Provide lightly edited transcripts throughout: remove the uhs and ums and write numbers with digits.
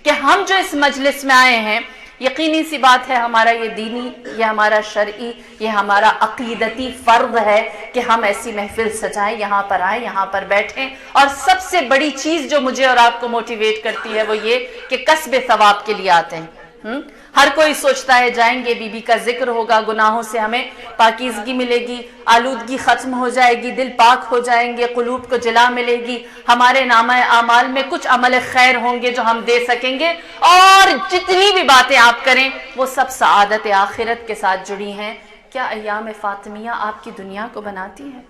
کہ ہم جو اس مجلس میں آئے ہیں، یقینی سی بات ہے ہمارا یہ دینی، یہ ہمارا شرعی، یہ ہمارا عقیدتی فرض ہے کہ ہم ایسی محفل سجائیں، یہاں پر آئیں، یہاں پر بیٹھیں. اور سب سے بڑی چیز جو مجھے اور آپ کو موٹیویٹ کرتی ہے وہ یہ کہ کسب ثواب کے لیے آتے ہیں. ہر کوئی سوچتا ہے جائیں گے، بی بی کا ذکر ہوگا، گناہوں سے ہمیں پاکیزگی ملے گی، آلودگی ختم ہو جائے گی، دل پاک ہو جائیں گے، قلوب کو جلا ملے گی، ہمارے نامہ اعمال میں کچھ عمل خیر ہوں گے جو ہم دے سکیں گے، اور جتنی بھی باتیں آپ کریں وہ سب سعادت آخرت کے ساتھ جڑی ہیں. کیا ایام فاطمیہ آپ کی دنیا کو بناتی ہے؟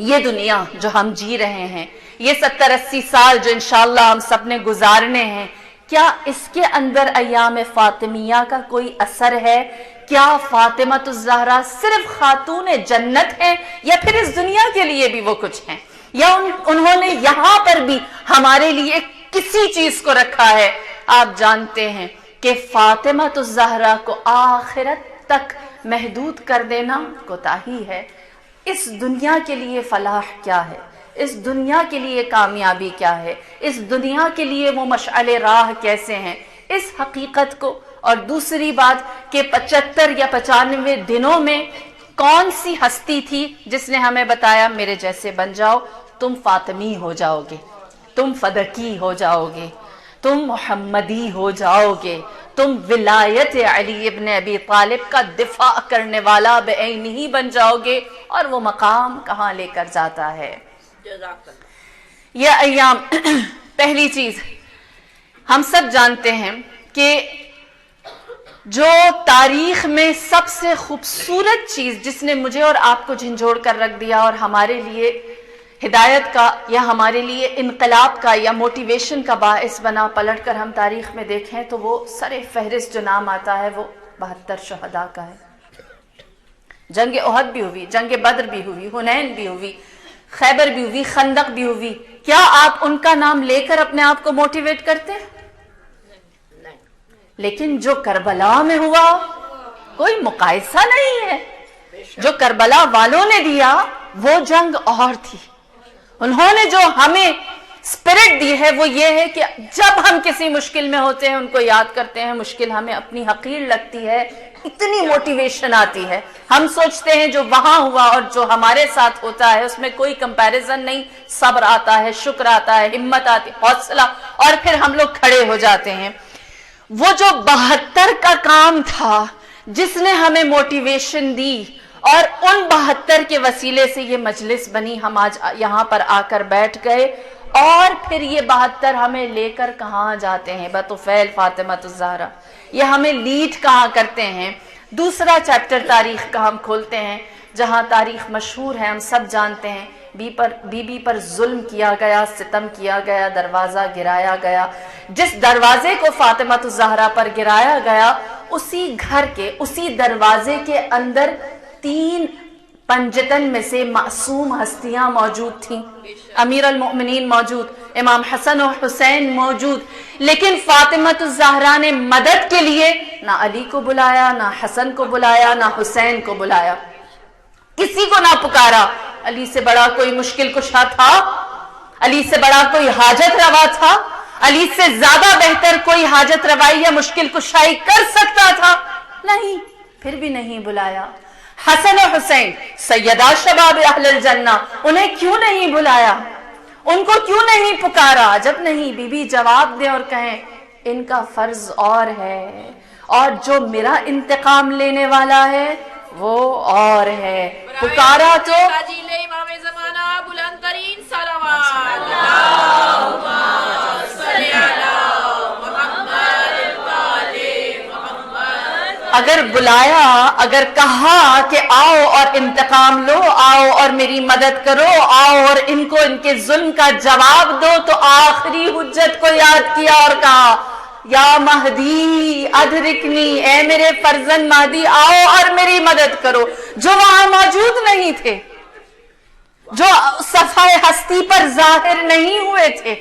یہ دنیا جو ہم جی رہے ہیں، یہ 70-80 سال جو انشاءاللہ ہم سب نے گزارنے ہیں، کیا اس کے اندر ایام فاطمیہ کا کوئی اثر ہے؟ کیا فاطمۃ الزہرا صرف خاتون جنت ہیں، یا پھر اس دنیا کے لیے بھی وہ کچھ ہیں، یا انہوں نے یہاں پر بھی ہمارے لیے کسی چیز کو رکھا ہے؟ آپ جانتے ہیں کہ فاطمۃ الزہرا کو آخرت تک محدود کر دینا کوتاہی ہے. اس دنیا کے لیے فلاح کیا ہے؟ اس دنیا کے لیے کامیابی کیا ہے؟ اس دنیا کے لیے وہ مشعل راہ کیسے ہیں؟ اس حقیقت کو، اور دوسری بات کہ 75 یا 95 دنوں میں کون سی ہستی تھی جس نے ہمیں بتایا میرے جیسے بن جاؤ، تم فاطمی ہو جاؤ گے، تم فدکی ہو جاؤ گے، تم محمدی ہو جاؤ گے، تم ولایت علی ابن ابی طالب کا دفاع کرنے والا بعینہ بن جاؤ گے. اور وہ مقام کہاں لے کر جاتا ہے؟ یہ ایام پہلی چیز ہم سب جانتے ہیں کہ جو تاریخ میں سب سے خوبصورت چیز جس نے مجھے اور آپ کو جھنجھوڑ کر رکھ دیا اور ہمارے لیے ہدایت کا یا ہمارے لیے انقلاب کا یا موٹیویشن کا باعث بنا، پلٹ کر ہم تاریخ میں دیکھیں تو وہ سر فہرست جو نام آتا ہے وہ 72 شہداء کا ہے. جنگ احد بھی ہوئی، جنگ بدر بھی ہوئی، حنین بھی ہوئی، خیبر بھی ہوئی، خندق بھی ہوئی. کیا آپ ان کا نام لے کر اپنے آپ کو موٹیویٹ کرتے ہیں؟ لیکن جو کربلا میں ہوا کوئی مقایسہ نہیں ہے. جو کربلا والوں نے دیا وہ جنگ اور تھی. انہوں نے جو ہمیں اسپرٹ دی ہے وہ یہ ہے کہ جب ہم کسی مشکل میں ہوتے ہیں ان کو یاد کرتے ہیں، مشکل ہمیں اپنی حقیر لگتی ہے، اتنی موٹیویشن آتی ہے. ہم سوچتے ہیں جو وہاں ہوا اور جو ہمارے ساتھ ہوتا ہے اس میں کوئی کمپیریزن نہیں. صبر آتا ہے، شکر آتا ہے، ہمت آتی ہے، حوصلہ، اور پھر ہم لوگ کھڑے ہو جاتے ہیں. وہ جو 72 کا کام تھا جس نے ہمیں موٹیویشن دی، اور ان 72 کے وسیلے سے یہ مجلس بنی، ہم آج یہاں پر آ کر بیٹھ گئے، اور پھر یہ 72 ہمیں لے کر کہاں جاتے ہیں؟ بطفیل فاطمۃ الزہرا یہ ہمیں لیڈ کہاں کرتے ہیں؟ دوسرا چیپٹر تاریخ کا ہم کھولتے ہیں جہاں تاریخ مشہور ہے، ہم سب جانتے ہیں. بی بی پر ظلم کیا گیا، ستم کیا گیا، دروازہ گرایا گیا. جس دروازے کو فاطمۃ الزہرا پر گرایا گیا، اسی گھر کے اسی دروازے کے اندر 3 پنجتن میں سے معصوم ہستیاں موجود تھیں. امیر المؤمنین موجود، امام حسن و حسین موجود، لیکن فاطمۃ الزہرا نے مدد کے لیے نہ علی کو بلایا، نہ حسن کو بلایا، نہ حسین کو بلایا، کسی کو نہ پکارا. علی سے بڑا کوئی مشکل کشا تھا؟ علی سے بڑا کوئی حاجت روا تھا؟ علی سے زیادہ بہتر کوئی حاجت روائی یا مشکل کشائی کر سکتا تھا؟ نہیں. پھر بھی نہیں بلایا. حسن و حسین سیدہ شباب اہل الجنہ، انہیں کیوں نہیں بلایا؟ ان کو کیوں نہیں پکارا؟ جب نہیں بی بی جواب دیں اور کہیں ان کا فرض اور ہے، اور جو میرا انتقام لینے والا ہے وہ اور ہے. پکارا تو امام زمانہ بلند ترین صلوات اگر بلایا، اگر کہا کہ آؤ اور انتقام لو، آؤ اور میری مدد کرو، آؤ اور ان کو ان کے ظلم کا جواب دو، تو آخری حجت کو یاد کیا اور کہا یا مہدی ادرکنی، اے میرے فرزند مہدی آؤ اور میری مدد کرو. جو وہاں موجود نہیں تھے، جو صفحہ ہستی پر ظاہر نہیں ہوئے تھے،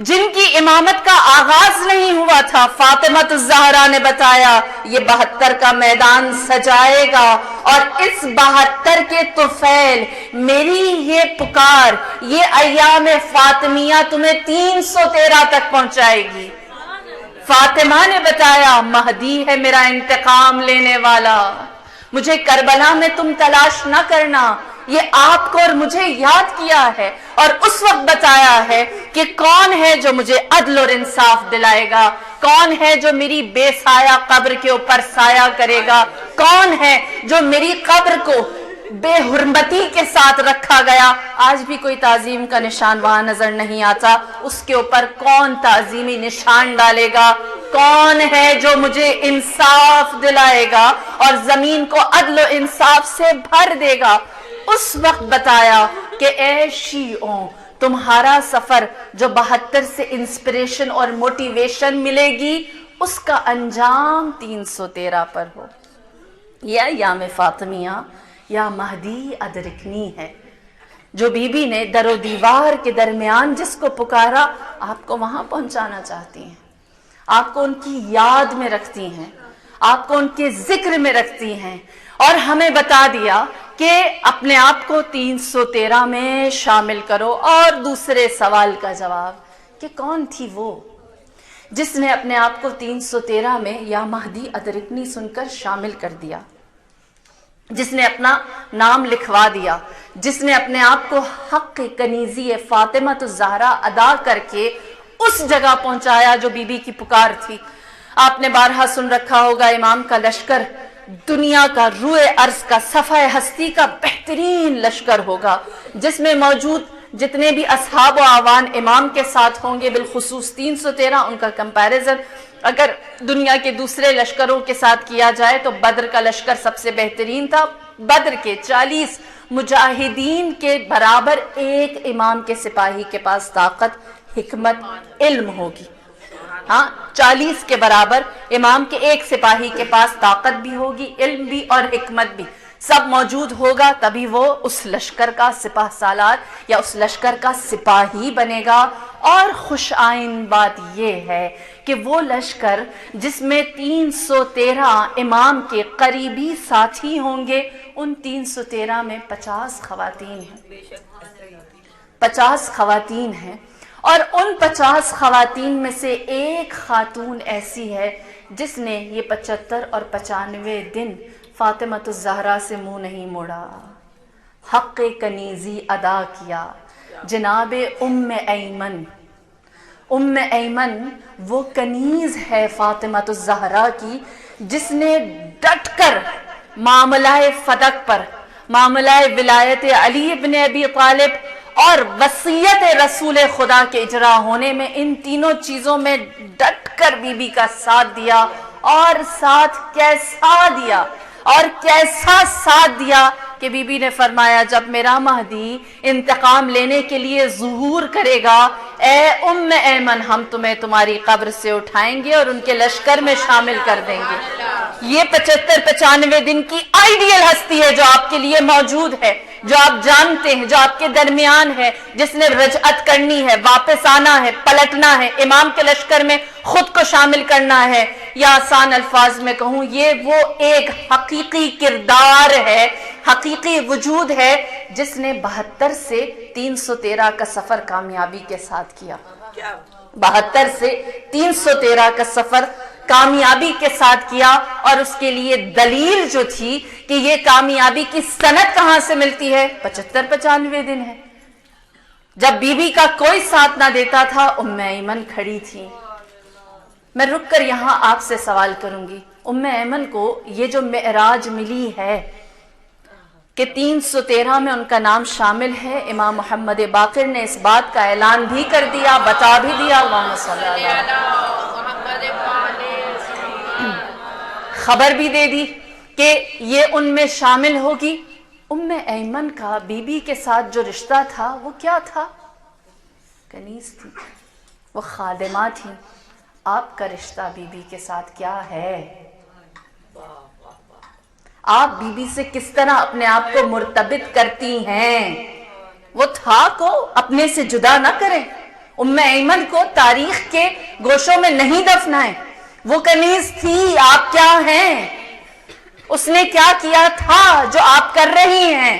جن کی امامت کا آغاز نہیں ہوا تھا، فاطمۃ الزہرا نے بتایا یہ 72 کا میدان سجائے گا، اور اس 72 کے طفیل میری یہ پکار، یہ ایام فاطمیہ تمہیں 313 تک پہنچائے گی. فاطمہ نے بتایا مہدی ہے میرا انتقام لینے والا، مجھے کربلا میں تم تلاش نہ کرنا، یہ آپ کو اور مجھے یاد کیا ہے اور اس وقت بتایا ہے کہ کون ہے جو مجھے عدل اور انصاف دلائے گا، کون ہے جو میری بے سایہ قبر کے اوپر سایہ کرے گا، کون ہے جو میری قبر کو بے حرمتی کے ساتھ رکھا گیا، آج بھی کوئی تعظیم کا نشان وہاں نظر نہیں آتا، اس کے اوپر کون تعظیمی نشان ڈالے گا، کون ہے جو مجھے انصاف دلائے گا اور زمین کو عدل و انصاف سے بھر دے گا۔ اس وقت بتایا کہ اے شیعوں، تمہارا سفر جو 72 سے انسپریشن اور موٹیویشن ملے گی اس کا انجام 313 پر ہو، یا ایام فاطمیہ یا مہدی ادرکنی ہے۔ جو بی بی نے در و دیوار کے درمیان جس کو پکارا، آپ کو وہاں پہنچانا چاہتی ہیں، آپ کو ان کی یاد میں رکھتی ہیں، آپ کو ان کے ذکر میں رکھتی ہیں، اور ہمیں بتا دیا کہ اپنے آپ کو 313 میں شامل کرو۔ اور دوسرے سوال کا جواب کہ کون تھی وہ جس نے اپنے آپ کو 313 میں یا مہدی ادرکنی سن کر شامل کر دیا، جس نے اپنا نام لکھوا دیا، جس نے اپنے آپ کو حق کنیزی فاطمہ الزہرا ادا کر کے اس جگہ پہنچایا جو بی بی کی پکار تھی۔ آپ نے بارہا سن رکھا ہوگا امام کا لشکر دنیا کا روئے ارض کا صفحہ ہستی کا بہترین لشکر ہوگا، جس میں موجود جتنے بھی اصحاب و اعوان امام کے ساتھ ہوں گے، بالخصوص 313 ان کا کمپیریزن اگر دنیا کے دوسرے لشکروں کے ساتھ کیا جائے تو بدر کا لشکر سب سے بہترین تھا۔ بدر کے 40 مجاہدین کے برابر ایک امام کے سپاہی کے پاس طاقت، حکمت، علم ہوگی۔ ہاں، 40 کے برابر امام کے ایک سپاہی کے پاس طاقت بھی ہوگی، علم بھی اور حکمت بھی، سب موجود ہوگا، تبھی وہ اس لشکر کا سپہ سالار یا اس لشکر کا سپاہی بنے گا۔ اور خوش آئند بات یہ ہے کہ وہ لشکر جس میں 313 امام کے قریبی ساتھی ہوں گے، ان 313 میں 50 خواتین ہیں، 50 خواتین ہیں، اور ان 50 خواتین میں سے ایک خاتون ایسی ہے جس نے یہ 75 اور 95 دن فاطمہ الزہرا سے منہ نہیں موڑا، حق کنیزی ادا کیا۔ جناب ام ایمن، ام ایمن وہ کنیز ہے فاطمہ الزہرا کی جس نے ڈٹ کر معاملہ فتق پر، معاملہ ولایت علی ابن ابی طالب اور وصیت رسول خدا کے اجرا ہونے میں ان تینوں چیزوں میں ڈٹ کر بی بی کا ساتھ دیا، اور ساتھ کیسا دیا، اور کیسا ساتھ دیا کہ بی بی نے فرمایا جب میرا مہدی انتقام لینے کے لیے ظہور کرے گا، اے ام ایمن ہم تمہیں تمہاری قبر سے اٹھائیں گے اور ان کے لشکر میں شامل کر دیں گے۔ یہ 75-95 دن کی آئیڈیل ہستی ہے جو آپ کے لیے موجود ہے، جو آپ جانتے ہیں، جو آپ کے درمیان ہے، جس نے رجعت کرنی ہے، واپس آنا ہے، پلٹنا ہے، امام کے لشکر میں خود کو شامل کرنا ہے، یا آسان الفاظ میں کہوں یہ وہ ایک حقیقی کردار ہے، حقیقی وجود ہے جس نے 72 سے 313 کا سفر کامیابی کے ساتھ کیا، 72 سے 313 کا سفر کامیابی کے ساتھ کیا۔ اور اس کے لیے دلیل جو تھی کہ یہ کامیابی کی سند کہاں سے ملتی ہے، 75-95 دن ہے۔ جب بی بی کا کوئی ساتھ نہ دیتا تھا، ام ایمن کھڑی تھی۔ میں رک کر یہاں آپ سے سوال کروں گی، ام ایمن کو یہ جو معراج ملی ہے کہ 313 میں ان کا نام شامل ہے، امام محمد باقر نے اس بات کا اعلان بھی کر دیا، بتا بھی دیا، اللہم صلی اللہ خبر بھی دے دی کہ یہ ان میں شامل ہوگی۔ ام ایمن کا بی بی کے ساتھ جو رشتہ تھا وہ کیا تھا؟ کنیز تھی، وہ خادمہ تھی۔ آپ کا رشتہ بی بی کے ساتھ کیا ہے؟ آپ بی بی سے کس طرح اپنے آپ کو مرتبط کرتی ہیں؟ وہ تھا کو اپنے سے جدا نہ کریں، ام ایمن کو تاریخ کے گوشوں میں نہیں دفنائیں۔ وہ کنیز تھی، آپ کیا ہیں؟ اس نے کیا کیا تھا جو آپ کر رہی ہیں؟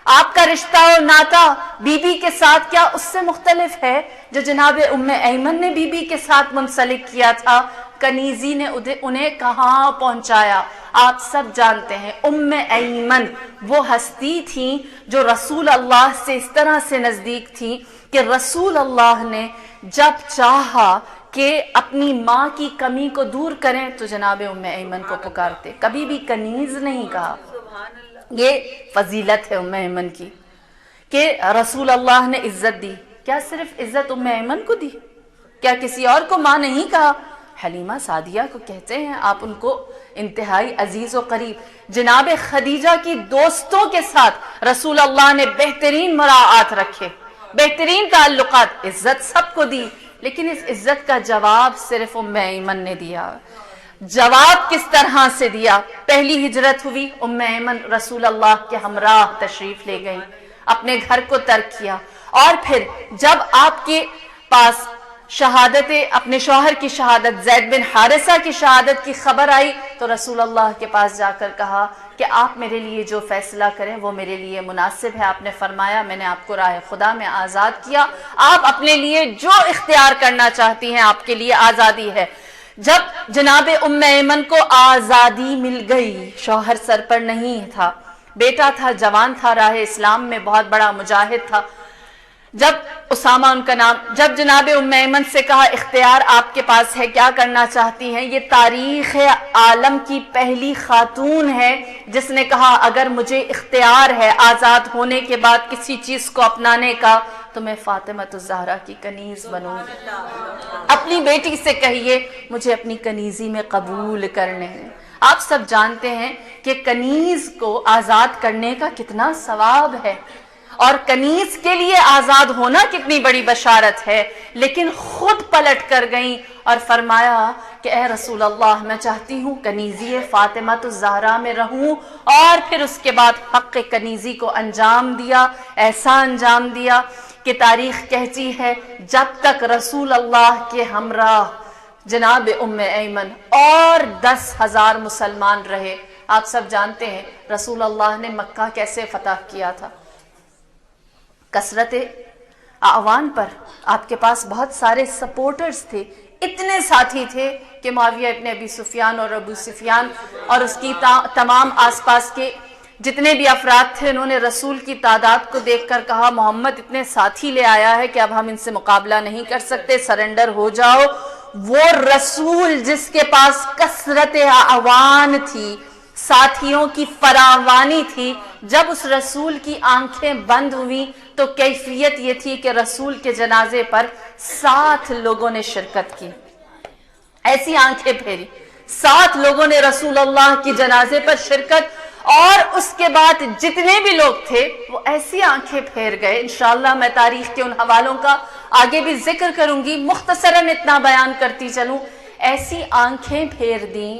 آپ کا رشتہ اور ناتا بی بی کے ساتھ کیا اس سے مختلف ہے جو جناب ام ایمن نے بی بی کے ساتھ منسلک کیا تھا؟ کنیزی نے انہیں کہاں پہنچایا؟ آپ سب جانتے ہیں ام ایمن وہ ہستی تھیں جو رسول اللہ سے اس طرح سے نزدیک تھیں کہ رسول اللہ نے جب چاہا کہ اپنی ماں کی کمی کو دور کریں تو جناب ام ایمن کو پکارتے، کبھی بھی کنیز نہیں کہا۔ یہ فضیلت ہے ام ایمن کی کہ رسول اللہ نے عزت دی۔ کیا صرف عزت ام ایمن کو دی؟ کیا کسی اور کو ماں نہیں کہا؟ حلیمہ سعدیہ کو کہتے ہیں، آپ ان کو انتہائی عزیز و قریب۔ جناب خدیجہ کی دوستوں کے ساتھ رسول اللہ نے بہترین مراعات رکھے، بہترین تعلقات، عزت سب کو دی، لیکن اس عزت کا جواب صرف ام ایمن نے دیا۔ جواب کس طرح سے دیا؟ پہلی ہجرت ہوئی، ام ایمن رسول اللہ کے ہمراہ تشریف لے گئی، اپنے گھر کو ترک کیا، اور پھر جب آپ کے پاس شہادت، اپنے شوہر کی شہادت، زید بن حارثہ کی شہادت کی خبر آئی تو رسول اللہ کے پاس جا کر کہا کہ آپ میرے لیے جو فیصلہ کریں وہ میرے لیے مناسب ہے۔ آپ نے فرمایا میں نے آپ کو راہ خدا میں آزاد کیا، آپ اپنے لیے جو اختیار کرنا چاہتی ہیں آپ کے لیے آزادی ہے۔ جب جناب ام ایمن کو آزادی مل گئی، شوہر سر پر نہیں تھا، بیٹا تھا، جوان تھا، راہ اسلام میں بہت بڑا مجاہد تھا، جب اسامہ ان کا نام، جب جناب ام ایمن سے کہا اختیار آپ کے پاس ہے، کیا کرنا چاہتی ہیں؟ یہ تاریخ عالم کی پہلی خاتون ہے جس نے کہا اگر مجھے اختیار ہے آزاد ہونے کے بعد کسی چیز کو اپنانے کا تو میں فاطمہ الزہرا کی کنیز بنوں گی۔ اپنی بیٹی سے کہیے مجھے اپنی کنیزی میں قبول کرنے ہیں۔ آپ سب جانتے ہیں کہ کنیز کو آزاد کرنے کا کتنا ثواب ہے، اور کنیز کے لیے آزاد ہونا کتنی بڑی بشارت ہے، لیکن خود پلٹ کر گئیں اور فرمایا کہ اے رسول اللہ میں چاہتی ہوں کنیزی فاطمہ الزہرا میں رہوں، اور پھر اس کے بعد حق کنیزی کو انجام دیا، ایسا انجام دیا کہ تاریخ کہتی ہے جب تک رسول اللہ کے ہمراہ جناب ام ایمن اور 10,000 مسلمان رہے۔ آپ سب جانتے ہیں رسول اللہ نے مکہ کیسے فتح کیا تھا؟ کثرت اعوان پر، آپ کے پاس بہت سارے سپورٹرز تھے، اتنے ساتھی تھے کہ معاویہ ابن ابی سفیان اور ابو سفیان اور اس کی تمام آس پاس کے جتنے بھی افراد تھے انہوں نے رسول کی تعداد کو دیکھ کر کہا محمد اتنے ساتھی لے آیا ہے کہ اب ہم ان سے مقابلہ نہیں کر سکتے، سرنڈر ہو جاؤ۔ وہ رسول جس کے پاس کثرت اعوان تھی، ساتھیوں کی فراوانی تھی، جب اس رسول کی آنکھیں بند ہوئیں تو کیفیت یہ تھی کہ رسول کے جنازے پر 7 لوگوں نے شرکت کی، ایسی آنکھیں پھیری، 7 لوگوں نے رسول اللہ کی جنازے پر شرکت، اور اس کے بعد جتنے بھی لوگ تھے وہ ایسی آنکھیں پھیر گئے۔ انشاءاللہ میں تاریخ کے ان حوالوں کا آگے بھی ذکر کروں گی، مختصراً اتنا بیان کرتی چلوں، ایسی آنکھیں پھیر دیں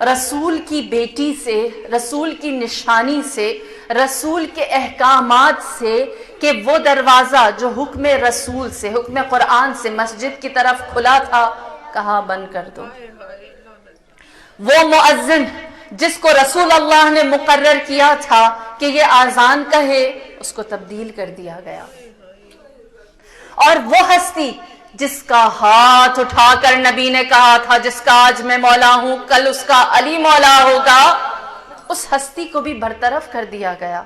رسول کی بیٹی سے، رسول کی نشانی سے، رسول کے احکامات سے، کہ وہ دروازہ جو حکم رسول سے، حکم قرآن سے مسجد کی طرف کھلا تھا، کہاں بند کر دو۔ وہ مؤذن جس کو رسول اللہ نے مقرر کیا تھا کہ یہ آذان کہے، اس کو تبدیل کر دیا گیا۔ اور وہ ہستی جس کا ہاتھ اٹھا کر نبی نے کہا تھا جس کا آج میں مولا ہوں کل اس کا علی مولا ہوگا، اس ہستی کو بھی برطرف کر دیا گیا۔